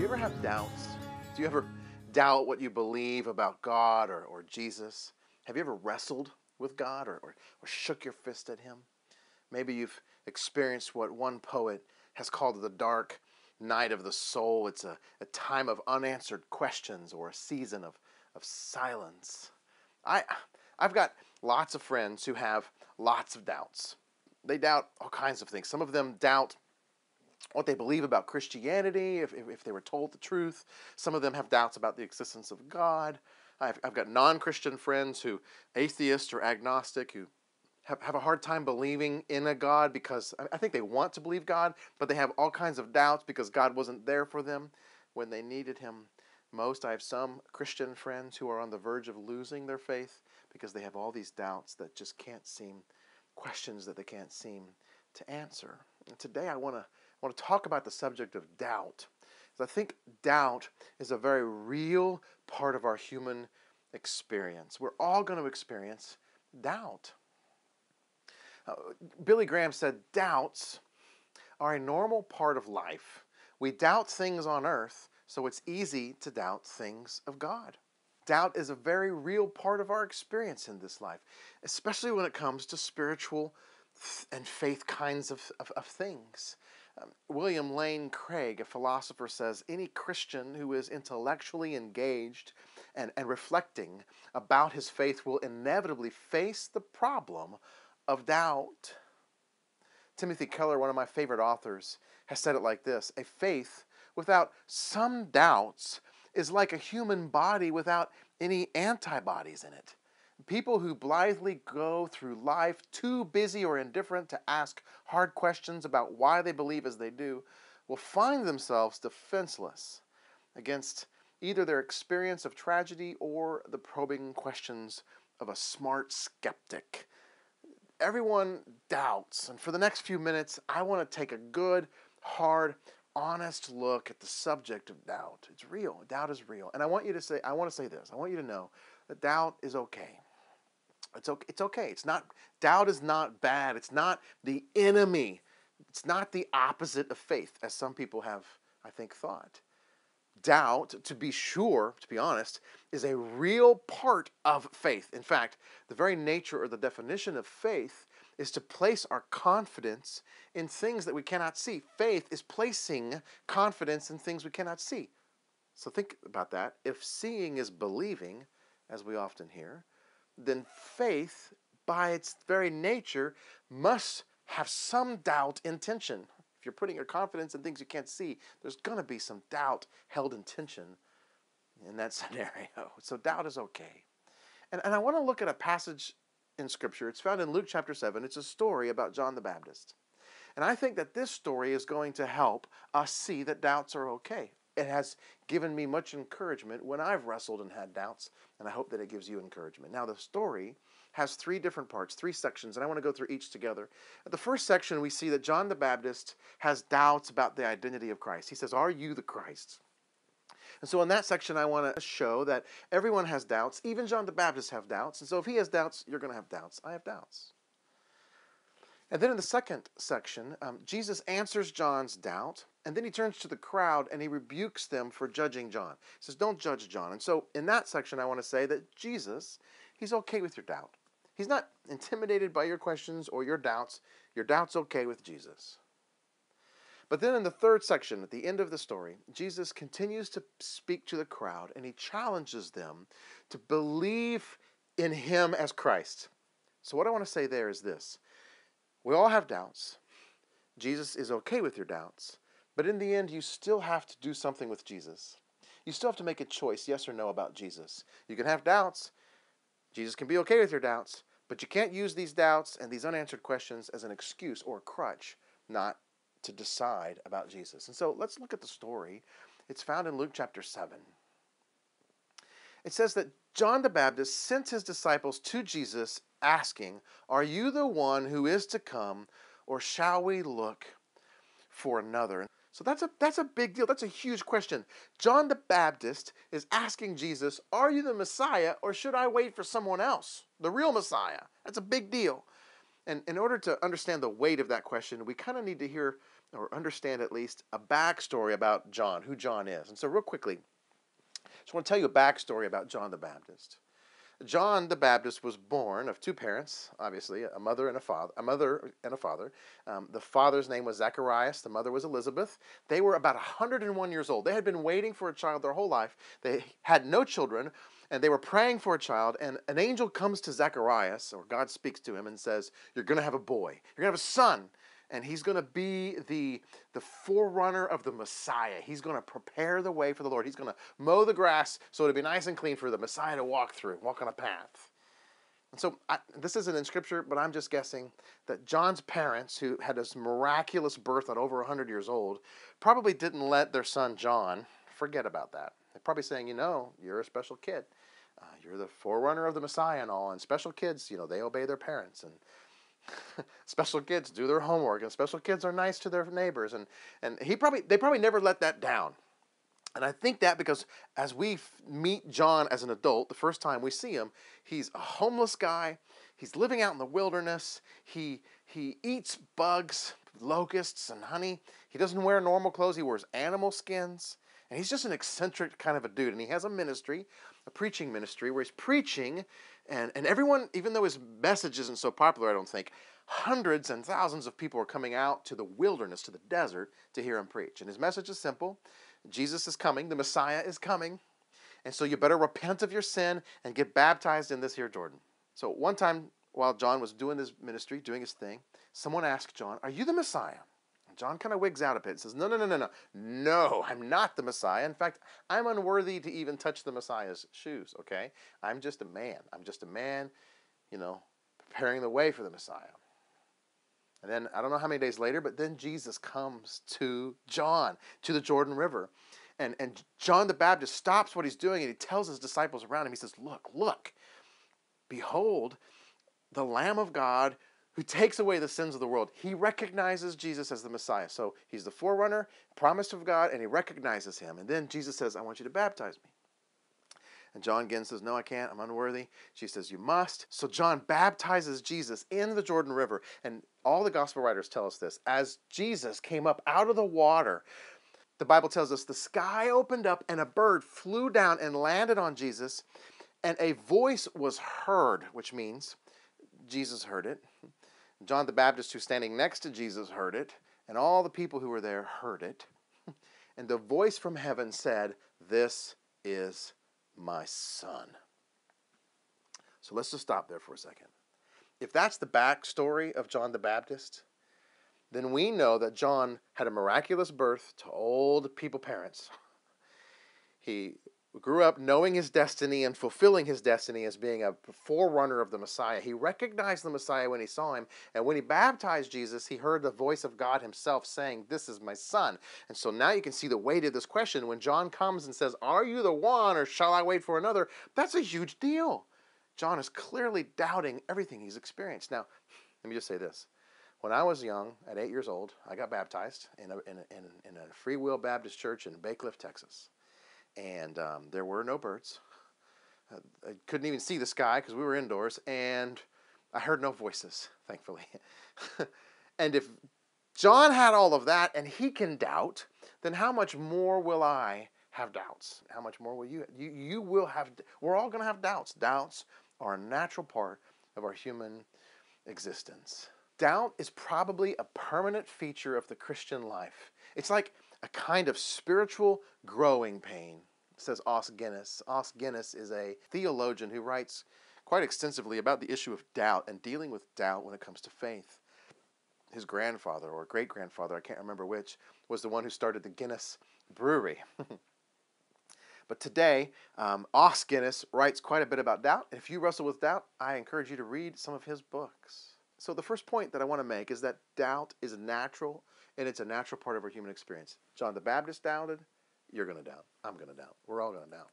you ever have doubts? Do you ever doubt what you believe about God or Jesus? Have you ever wrestled with God or shook your fist at him? Maybe you've experienced what one poet has called the dark night of the soul. It's a time of unanswered questions or a season of silence. I've got lots of friends who have lots of doubts. They doubt all kinds of things. Some of them doubt what they believe about Christianity, if they were told the truth. Some of them have doubts about the existence of God. I've got non-Christian friends who, atheists or agnostic, who have a hard time believing in a God because I think they want to believe God, but they have all kinds of doubts because God wasn't there for them when they needed him most. I have some Christian friends who are on the verge of losing their faith because they have all these doubts that just can't seem, questions that they can't seem to answer. And today I want to talk about the subject of doubt. I think doubt is a very real part of our human experience. We're all going to experience doubt. Billy Graham said, doubts are a normal part of life. We doubt things on earth, so it's easy to doubt things of God. Doubt is a very real part of our experience in this life, especially when it comes to spiritual and faith kinds of things. William Lane Craig, a philosopher, says, any Christian who is intellectually engaged and reflecting about his faith will inevitably face the problem of doubt. Timothy Keller, one of my favorite authors, has said it like this: a faith without some doubts is like a human body without any antibodies in it. People who blithely go through life too busy or indifferent to ask hard questions about why they believe as they do will find themselves defenseless against either their experience of tragedy or the probing questions of a smart skeptic. Everyone doubts, and for the next few minutes, I want to take a good, hard, honest look at the subject of doubt. It's real. Doubt is real. And I want to say this. I want you to know that doubt is okay. It's okay. It's okay. It's not, doubt is not bad. It's not the enemy. It's not the opposite of faith, as some people have, I think, thought. Doubt, to be sure, to be honest, is a real part of faith. In fact, the very nature or the definition of faith is to place our confidence in things that we cannot see. Faith is placing confidence in things we cannot see. So think about that. If seeing is believing, as we often hear, then faith, by its very nature, must have some doubt in tension. If you're putting your confidence in things you can't see, there's going to be some doubt held in tension in that scenario. So doubt is okay. And I want to look at a passage in Scripture. It's found in Luke chapter 7. It's a story about John the Baptist. And I think that this story is going to help us see that doubts are okay. It has given me much encouragement when I've wrestled and had doubts, and I hope that it gives you encouragement. Now, the story has three different parts, three sections, and I want to go through each together. At the first section, we see that John the Baptist has doubts about the identity of Christ. He says, "Are you the Christ?" And so in that section, I want to show that everyone has doubts. Even John the Baptist has doubts. And so if he has doubts, you're going to have doubts. I have doubts. And then in the second section, Jesus answers John's doubt, and then he turns to the crowd and he rebukes them for judging John. He says, don't judge John. And so in that section, I want to say that Jesus, he's okay with your doubt. He's not intimidated by your questions or your doubts. Your doubt's okay with Jesus. But then in the third section, at the end of the story, Jesus continues to speak to the crowd, and he challenges them to believe in him as Christ. So what I want to say there is this. We all have doubts. Jesus is okay with your doubts. But in the end, you still have to do something with Jesus. You still have to make a choice, yes or no, about Jesus. You can have doubts. Jesus can be okay with your doubts. But you can't use these doubts and these unanswered questions as an excuse or a crutch not to decide about Jesus. And so let's look at the story. It's found in Luke chapter 7. It says that John the Baptist sent his disciples to Jesus asking, "Are you the one who is to come, or shall we look for another?" So that's a big deal. That's a huge question. John the Baptist is asking Jesus, "Are you the Messiah, or should I wait for someone else, the real Messiah?" That's a big deal. And in order to understand the weight of that question, we kind of need to hear or understand at least a backstory about John, who John is. And so real quickly, I just want to tell you a backstory about John the Baptist. John the Baptist was born of two parents, obviously, a mother and a father. The father's name was Zacharias. The mother was Elizabeth. They were about 101 years old. They had been waiting for a child their whole life. They had no children, and they were praying for a child. And an angel comes to Zacharias, or God speaks to him and says, "You're going to have a boy. You're going to have a son. And he's going to be the forerunner of the Messiah. He's going to prepare the way for the Lord. He's going to mow the grass so it'll be nice and clean for the Messiah to walk on a path." And so this isn't in Scripture, but I'm just guessing that John's parents, who had this miraculous birth at over 100 years old, probably didn't let their son John forget about that. They're probably saying, you're a special kid. You're the forerunner of the Messiah and all. And special kids, they obey their parents. And special kids do their homework, and special kids are nice to their neighbors, and they probably never let that down. And I think that because as we meet John as an adult, the first time we see him, he's a homeless guy. He's living out in the wilderness. He eats bugs, locusts, and honey. He doesn't wear normal clothes. He wears animal skins. And he's just an eccentric kind of a dude. And he has a ministry, a preaching ministry, where he's preaching, and everyone, even though his message isn't so popular, I don't think, hundreds and thousands of people are coming out to the wilderness, to the desert, to hear him preach. And his message is simple. Jesus is coming. The Messiah is coming. And so you better repent of your sin and get baptized in this here Jordan. So one time while John was doing his ministry, doing his thing, someone asked John, "Are you the Messiah?" John kind of wigs out a bit and says, No, I'm not the Messiah. In fact, I'm unworthy to even touch the Messiah's shoes, okay? I'm just a man. Preparing the way for the Messiah. And then, I don't know how many days later, but then Jesus comes to John, to the Jordan River. And John the Baptist stops what he's doing, and he tells his disciples around him, he says, Look, behold, the Lamb of God who takes away the sins of the world. He recognizes Jesus as the Messiah. So he's the forerunner, promised of God, and he recognizes him. And then Jesus says, "I want you to baptize me." And John again says, "No, I can't. I'm unworthy." She says, "You must." So John baptizes Jesus in the Jordan River. And all the gospel writers tell us this. As Jesus came up out of the water, the Bible tells us the sky opened up and a bird flew down and landed on Jesus. And a voice was heard, which means Jesus heard it. John the Baptist, who's standing next to Jesus, heard it, and all the people who were there heard it. And the voice from heaven said, "This is my son." So let's just stop there for a second. If that's the backstory of John the Baptist, then we know that John had a miraculous birth to old people parents. He grew up knowing his destiny and fulfilling his destiny as being a forerunner of the Messiah. He recognized the Messiah when he saw him, and when he baptized Jesus, he heard the voice of God himself saying, "This is my son." And so now you can see the weight of this question. When John comes and says, "Are you the one, or shall I wait for another?" That's a huge deal. John is clearly doubting everything he's experienced. Now, let me just say this. When I was young, at 8 years old, I got baptized in a Free Will Baptist church in Bacliff, Texas. And there were no birds. I couldn't even see the sky because we were indoors. And I heard no voices, thankfully. And if John had all of that and he can doubt, then how much more will I have doubts? How much more will you? You will have. We're all going to have doubts. Doubts are a natural part of our human existence. Doubt is probably a permanent feature of the Christian life. It's like a kind of spiritual growing pain, says Os Guinness. Os Guinness is a theologian who writes quite extensively about the issue of doubt and dealing with doubt when it comes to faith. His grandfather, or great-grandfather, I can't remember which, was the one who started the Guinness brewery. But today, Os Guinness writes quite a bit about doubt. And if you wrestle with doubt, I encourage you to read some of his books. So the first point that I want to make is that doubt is natural, and it's a natural part of our human experience. John the Baptist doubted. You're going to doubt. I'm going to doubt. We're all going to doubt.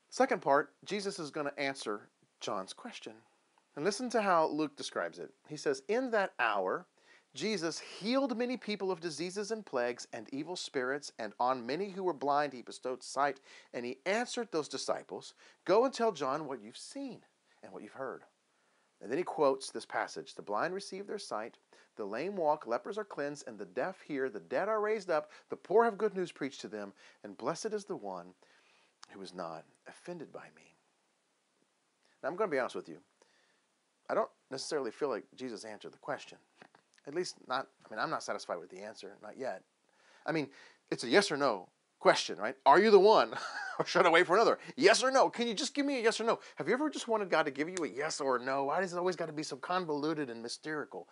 Second part, Jesus is going to answer John's question. And listen to how Luke describes it. He says, "In that hour, Jesus healed many people of diseases and plagues and evil spirits, and on many who were blind he bestowed sight. And he answered those disciples, 'Go and tell John what you've seen and what you've heard.'" And then he quotes this passage. The blind receive their sight, the lame walk, lepers are cleansed, and the deaf hear, the dead are raised up, the poor have good news preached to them, and blessed is the one who is not offended by me. Now I'm going to be honest with you. I don't necessarily feel like Jesus answered the question. At least not, I'm not satisfied with the answer, not yet. It's a yes or no question, right? Are you the one? Or should I wait for another? Yes or no? Can you just give me a yes or no? Have you ever just wanted God to give you a yes or a no? Why does it always got to be so convoluted and mystical?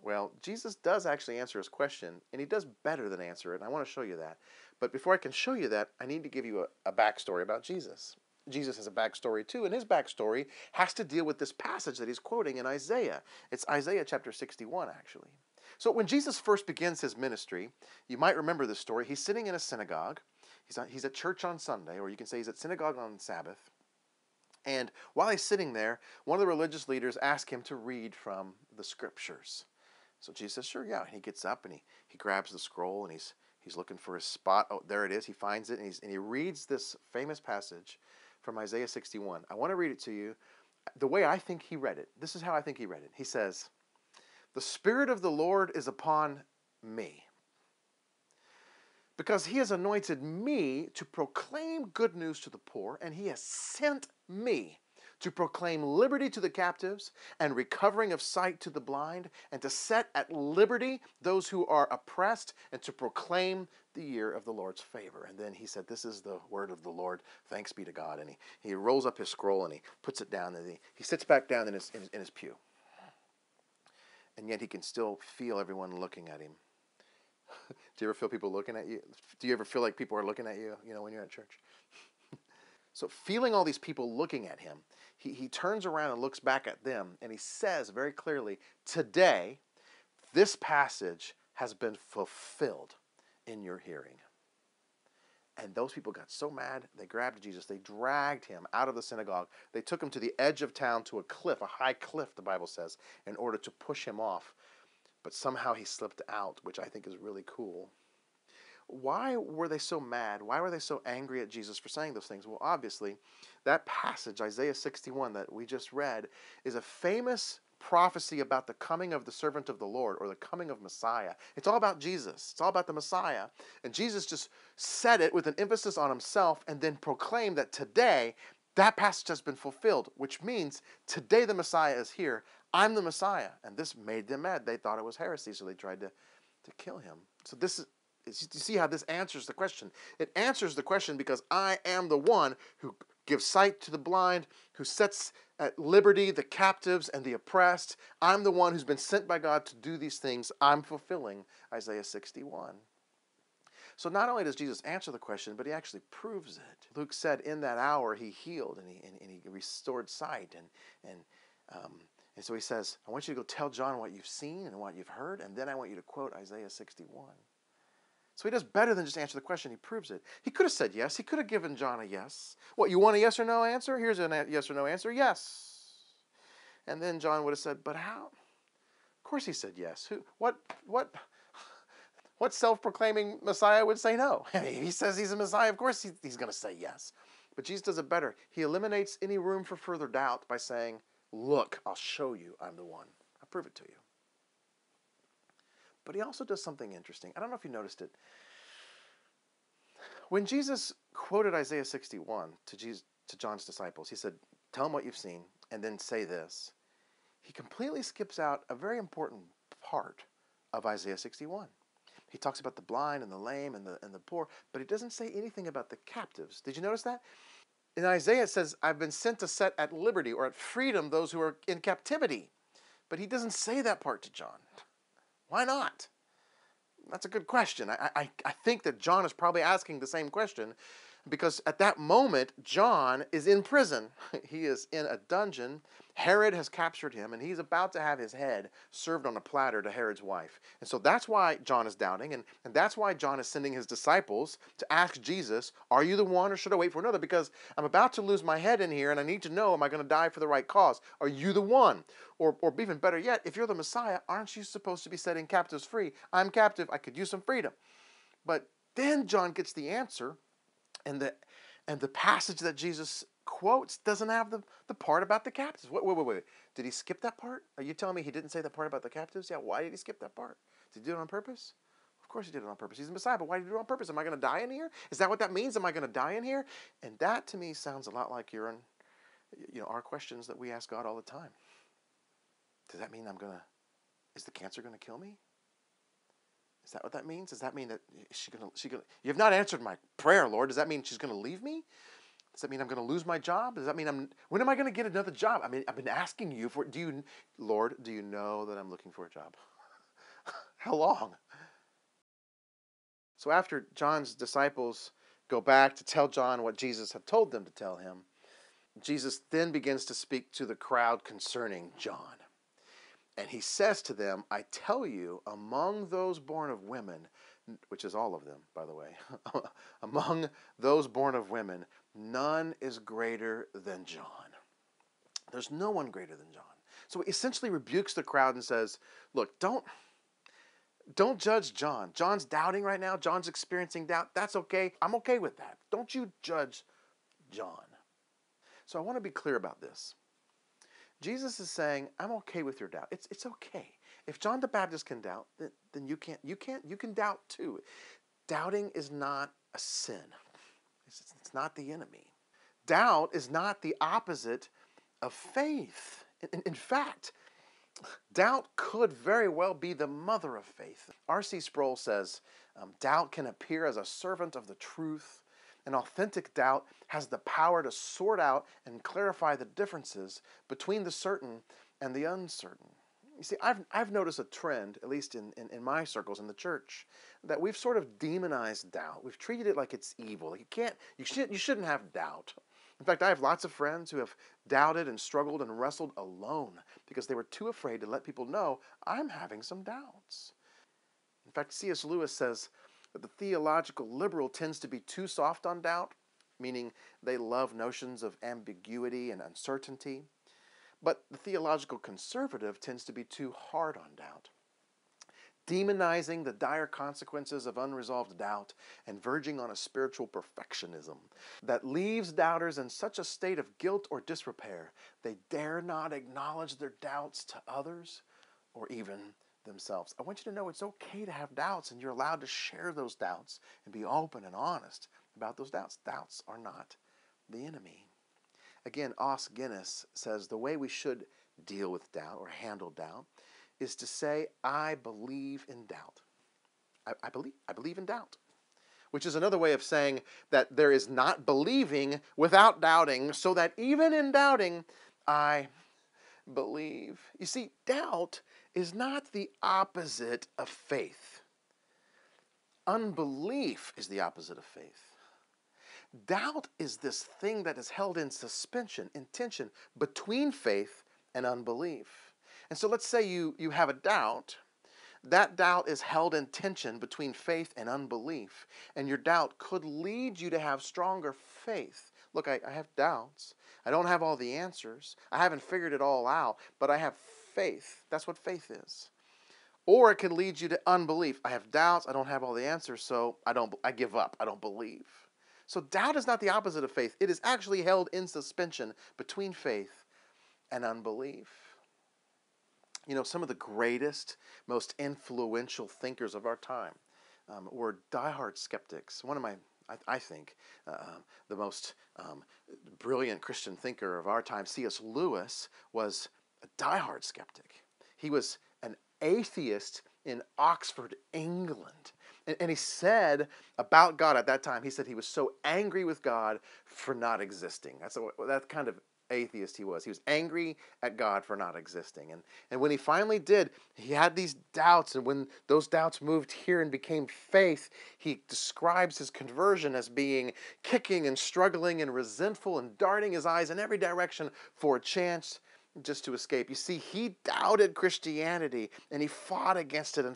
Well, Jesus does actually answer his question, and he does better than answer it, and I want to show you that. But before I can show you that, I need to give you a backstory about Jesus. Jesus has a backstory too, and his backstory has to deal with this passage that he's quoting in Isaiah. It's Isaiah chapter 61, actually. So when Jesus first begins his ministry, you might remember this story. He's sitting in a synagogue. He's at church on Sunday, or you can say he's at synagogue on Sabbath. And while he's sitting there, one of the religious leaders asked him to read from the scriptures. So Jesus says, sure, yeah. And he gets up and he grabs the scroll and he's looking for his spot. Oh, there it is. He finds it and he reads this famous passage from Isaiah 61. I want to read it to you the way I think he read it. This is how I think he read it. He says, "The Spirit of the Lord is upon me, because he has anointed me to proclaim good news to the poor, and he has sent me to proclaim liberty to the captives and recovering of sight to the blind, and to set at liberty those who are oppressed, and to proclaim the year of the Lord's favor." And then he said, "This is the word of the Lord. Thanks be to God." And he rolls up his scroll and he puts it down, and he sits back down in his pew. And yet he can still feel everyone looking at him. Do you ever feel people looking at you? Do you ever feel like people are looking at you, when you're at church? So feeling all these people looking at him, he turns around and looks back at them, and he says very clearly, "Today, this passage has been fulfilled in your hearing." And those people got so mad, they grabbed Jesus, they dragged him out of the synagogue, they took him to the edge of town to a cliff, a high cliff, the Bible says, in order to push him off. But somehow he slipped out, which I think is really cool. Why were they so mad? Why were they so angry at Jesus for saying those things? Well, obviously, that passage, Isaiah 61, that we just read, is a famous prophecy about the coming of the servant of the Lord, or the coming of Messiah. It's all about Jesus. It's all about the Messiah. And Jesus just said it with an emphasis on himself, and then proclaimed that today, that passage has been fulfilled, which means today the Messiah is here. I'm the Messiah. And this made them mad. They thought it was heresy, so they tried to kill him. So this is, you see how this answers the question. It answers the question because I am the one who gives sight to the blind, who sets at liberty the captives and the oppressed. I'm the one who's been sent by God to do these things. I'm fulfilling Isaiah 61. So not only does Jesus answer the question, but he actually proves it. Luke said in that hour he healed and he restored sight. And so he says, I want you to go tell John what you've seen and what you've heard, and then I want you to quote Isaiah 61. So he does better than just answer the question. He proves it. He could have said yes. He could have given John a yes. What, you want a yes or no answer? Here's a yes or no answer. Yes. And then John would have said, but how? Of course he said yes. What self-proclaiming Messiah would say no? He says he's a Messiah. Of course he's going to say yes. But Jesus does it better. He eliminates any room for further doubt by saying, look, I'll show you I'm the one. I'll prove it to you. But he also does something interesting. I don't know if you noticed it. When Jesus quoted Isaiah 61 to John's disciples, he said, tell them what you've seen, and then say this. He completely skips out a very important part of Isaiah 61. He talks about the blind and the lame and the poor, but he doesn't say anything about the captives. Did you notice that? In Isaiah it says, I've been sent to set at liberty or at freedom those who are in captivity. But he doesn't say that part to John. Why not? That's a good question. I think that John is probably asking the same question because at that moment, John is in prison. He is in a dungeon. Herod has captured him, and he's about to have his head served on a platter to Herod's wife. And so that's why John is doubting, and that's why John is sending his disciples to ask Jesus, are you the one or should I wait for another? Because I'm about to lose my head in here, and I need to know, am I going to die for the right cause? Are you the one? Or even better yet, if you're the Messiah, aren't you supposed to be setting captives free? I'm captive. I could use some freedom. But then John gets the answer, and the passage that Jesus quotes doesn't have the part about the captives. Wait. Did he skip that part? Are you telling me he didn't say the part about the captives? Yeah, why did he skip that part? Did he do it on purpose? Of course he did it on purpose. He's the Messiah, but why did he do it on purpose? Am I going to die in here? Is that what that means? Am I going to die in here? And that to me sounds a lot like our questions that we ask God all the time. Does that mean is the cancer going to kill me? Is that what that means? Does that mean that you have not answered my prayer, Lord? Does that mean she's going to leave me? Does that mean I'm going to lose my job? Does that mean when am I going to get another job? I mean, I've been asking you Lord, do you know that I'm looking for a job? How long? So after John's disciples go back to tell John what Jesus had told them to tell him, Jesus then begins to speak to the crowd concerning John. And he says to them, I tell you, among those born of women, which is all of them, by the way, among those born of women, none is greater than John. There's no one greater than John. So he essentially rebukes the crowd and says, look, don't judge John. John's doubting right now. John's experiencing doubt. That's okay. I'm okay with that. Don't you judge John. So I want to be clear about this. Jesus is saying, I'm okay with your doubt. It's okay. If John the Baptist can doubt, then you can doubt too. Doubting is not a sin. It's not the enemy. Doubt is not the opposite of faith. In fact, doubt could very well be the mother of faith. R.C. Sproul says, doubt can appear as a servant of the truth. An authentic doubt has the power to sort out and clarify the differences between the certain and the uncertain. You see, I've noticed a trend, at least in my circles in the church, that we've sort of demonized doubt. We've treated it like it's evil. Like you shouldn't have doubt. In fact, I have lots of friends who have doubted and struggled and wrestled alone because they were too afraid to let people know, I'm having some doubts. In fact, C.S. Lewis says that the theological liberal tends to be too soft on doubt, meaning they love notions of ambiguity and uncertainty. But the theological conservative tends to be too hard on doubt, demonizing the dire consequences of unresolved doubt and verging on a spiritual perfectionism that leaves doubters in such a state of guilt or disrepair they dare not acknowledge their doubts to others or even themselves. I want you to know it's okay to have doubts, and you're allowed to share those doubts and be open and honest about those doubts. Doubts are not the enemy. Again, Os Guinness says the way we should deal with doubt or handle doubt is to say, I believe in doubt. I believe in doubt, which is another way of saying that there is not believing without doubting, so that even in doubting, I believe. You see, doubt is not the opposite of faith. Unbelief is the opposite of faith. Doubt is this thing that is held in suspension, in tension between faith and unbelief. And so let's say you have a doubt. That doubt is held in tension between faith and unbelief. And your doubt could lead you to have stronger faith. Look, I have doubts. I don't have all the answers. I haven't figured it all out, but I have faith. That's what faith is. Or it can lead you to unbelief. I have doubts. I don't have all the answers, so I give up. I don't believe. So doubt is not the opposite of faith. It is actually held in suspension between faith and unbelief. You know, some of the greatest, most influential thinkers of our time were diehard skeptics. One of I think, the most brilliant Christian thinker of our time, C.S. Lewis, was a diehard skeptic. He was an atheist in Oxford, England. And he said about God at that time, he said he was so angry with God for not existing. That's kind of atheist he was. He was angry at God for not existing. And when he finally did, he had these doubts, and when those doubts moved here and became faith, he describes his conversion as being kicking and struggling and resentful and darting his eyes in every direction for a chance just to escape. You see, he doubted Christianity, and he fought against it,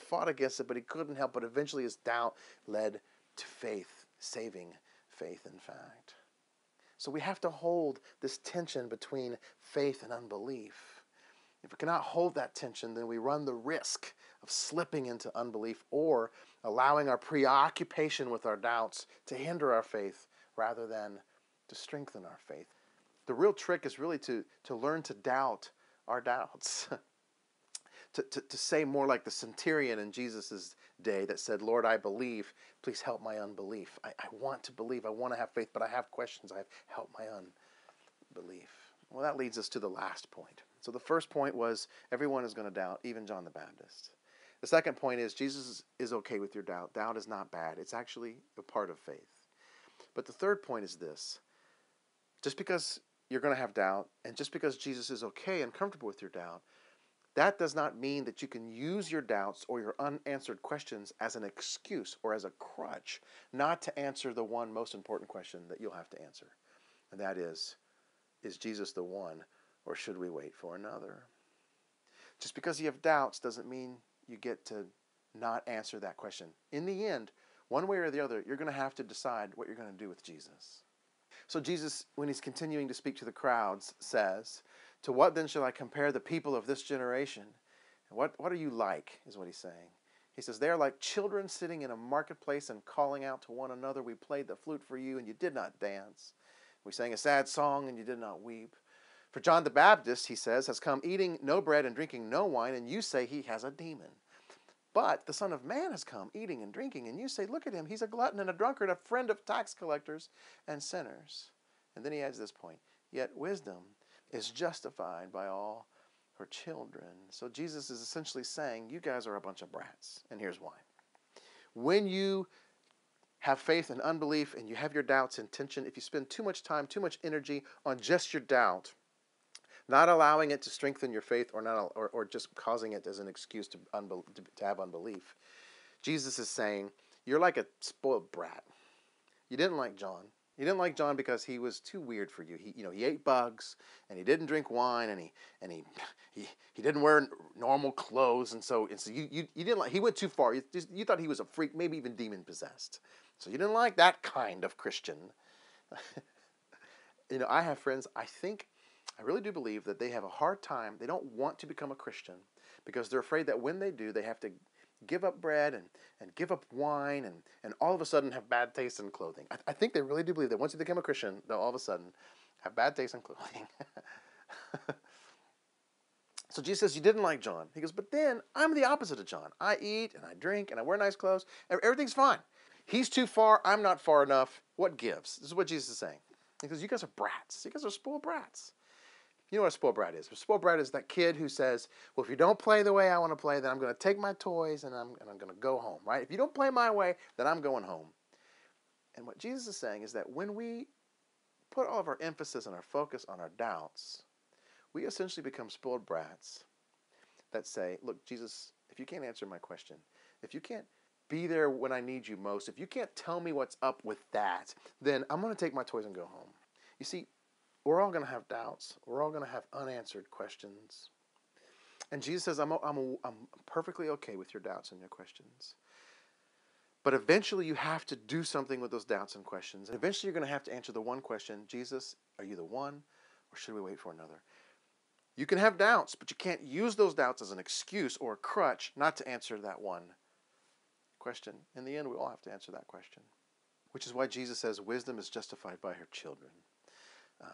but he couldn't help it. Eventually his doubt led to faith, saving faith, in fact. So we have to hold this tension between faith and unbelief. If we cannot hold that tension, then we run the risk of slipping into unbelief or allowing our preoccupation with our doubts to hinder our faith rather than to strengthen our faith. The real trick is really to learn to doubt our doubts. To say more like the centurion in Jesus' day that said, Lord, I believe. Please help my unbelief. I want to believe. I want to have faith, but I have questions. Help my unbelief. Well, that leads us to the last point. So the first point was everyone is going to doubt, even John the Baptist. The second point is Jesus is okay with your doubt. Doubt is not bad. It's actually a part of faith. But the third point is this. Just because you're going to have doubt, and just because Jesus is okay and comfortable with your doubt, that does not mean that you can use your doubts or your unanswered questions as an excuse or as a crutch not to answer the one most important question that you'll have to answer. And that is Jesus the one, or should we wait for another? Just because you have doubts doesn't mean you get to not answer that question. In the end, one way or the other, you're going to have to decide what you're going to do with Jesus. So Jesus, when he's continuing to speak to the crowds, says, to what then shall I compare the people of this generation? And what are you like, is what he's saying. He says, they are like children sitting in a marketplace and calling out to one another, we played the flute for you and you did not dance. We sang a sad song and you did not weep. For John the Baptist, he says, has come eating no bread and drinking no wine, and you say he has a demon. But the Son of Man has come eating and drinking, and you say, look at him, he's a glutton and a drunkard, a friend of tax collectors and sinners. And then he adds this point, yet wisdom is justified by all her children. So Jesus is essentially saying, you guys are a bunch of brats, and here's why. When you have faith and unbelief, and you have your doubts and tension, if you spend too much time, too much energy on just your doubt, not allowing it to strengthen your faith or just causing it as an excuse to have unbelief, Jesus is saying, you're like a spoiled brat. You didn't like John. You didn't like John because he was too weird for you. He ate bugs, and he didn't drink wine, and he didn't wear normal clothes, and so you didn't like. He went too far. You thought he was a freak, maybe even demon possessed. So you didn't like that kind of Christian. I have friends. I really do believe that they have a hard time. They don't want to become a Christian because they're afraid that when they do, they have to give up bread and give up wine and all of a sudden have bad taste in clothing. I think they really do believe that once you become a Christian, they'll all of a sudden have bad taste in clothing. So Jesus says, you didn't like John. He goes, but then I'm the opposite of John. I eat and I drink and I wear nice clothes. Everything's fine. He's too far. I'm not far enough. What gives? This is what Jesus is saying. He goes, you guys are brats. You guys are spoiled brats. You know what a spoiled brat is? A spoiled brat is that kid who says, well, if you don't play the way I want to play, then I'm going to take my toys and I'm going to go home, right? If you don't play my way, then I'm going home. And what Jesus is saying is that when we put all of our emphasis and our focus on our doubts, we essentially become spoiled brats that say, look, Jesus, if you can't answer my question, if you can't be there when I need you most, if you can't tell me what's up with that, then I'm going to take my toys and go home. You see, we're all going to have doubts. We're all going to have unanswered questions. And Jesus says, I'm perfectly okay with your doubts and your questions. But eventually you have to do something with those doubts and questions. And eventually you're going to have to answer the one question, Jesus, are you the one, or should we wait for another? You can have doubts, but you can't use those doubts as an excuse or a crutch not to answer that one question. In the end, we all have to answer that question, which is why Jesus says wisdom is justified by her children.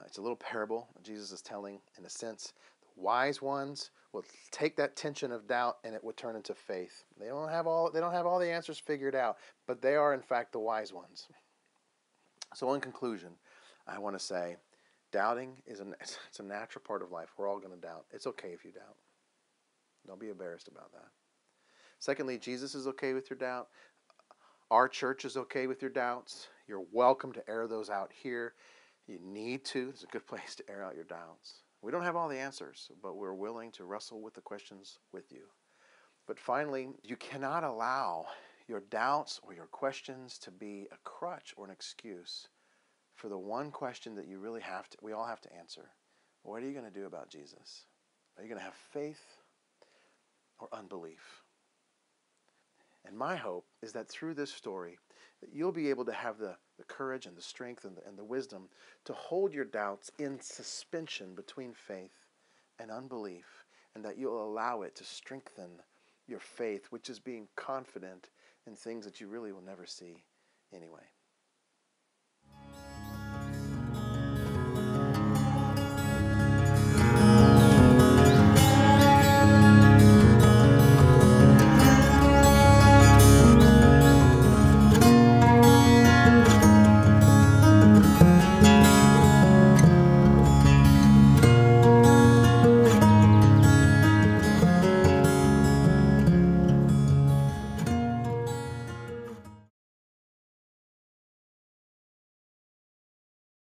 It's a little parable Jesus is telling, in a sense. The wise ones will take that tension of doubt and it will turn into faith. They don't have all the answers figured out, but they are in fact the wise ones. So in conclusion, I want to say doubting it's a natural part of life. We're all going to doubt. It's okay if you doubt. Don't be embarrassed about that. Secondly, Jesus is okay with your doubt. Our church is okay with your doubts. You're welcome to air those out here. You need to. It's a good place to air out your doubts. We don't have all the answers, but we're willing to wrestle with the questions with you. But finally, you cannot allow your doubts or your questions to be a crutch or an excuse for the one question that we all have to answer. What are you going to do about Jesus? Are you going to have faith or unbelief? And my hope is that through this story, that you'll be able to have the courage and the strength and the wisdom to hold your doubts in suspension between faith and unbelief, and that you'll allow it to strengthen your faith, which is being confident in things that you really will never see anyway.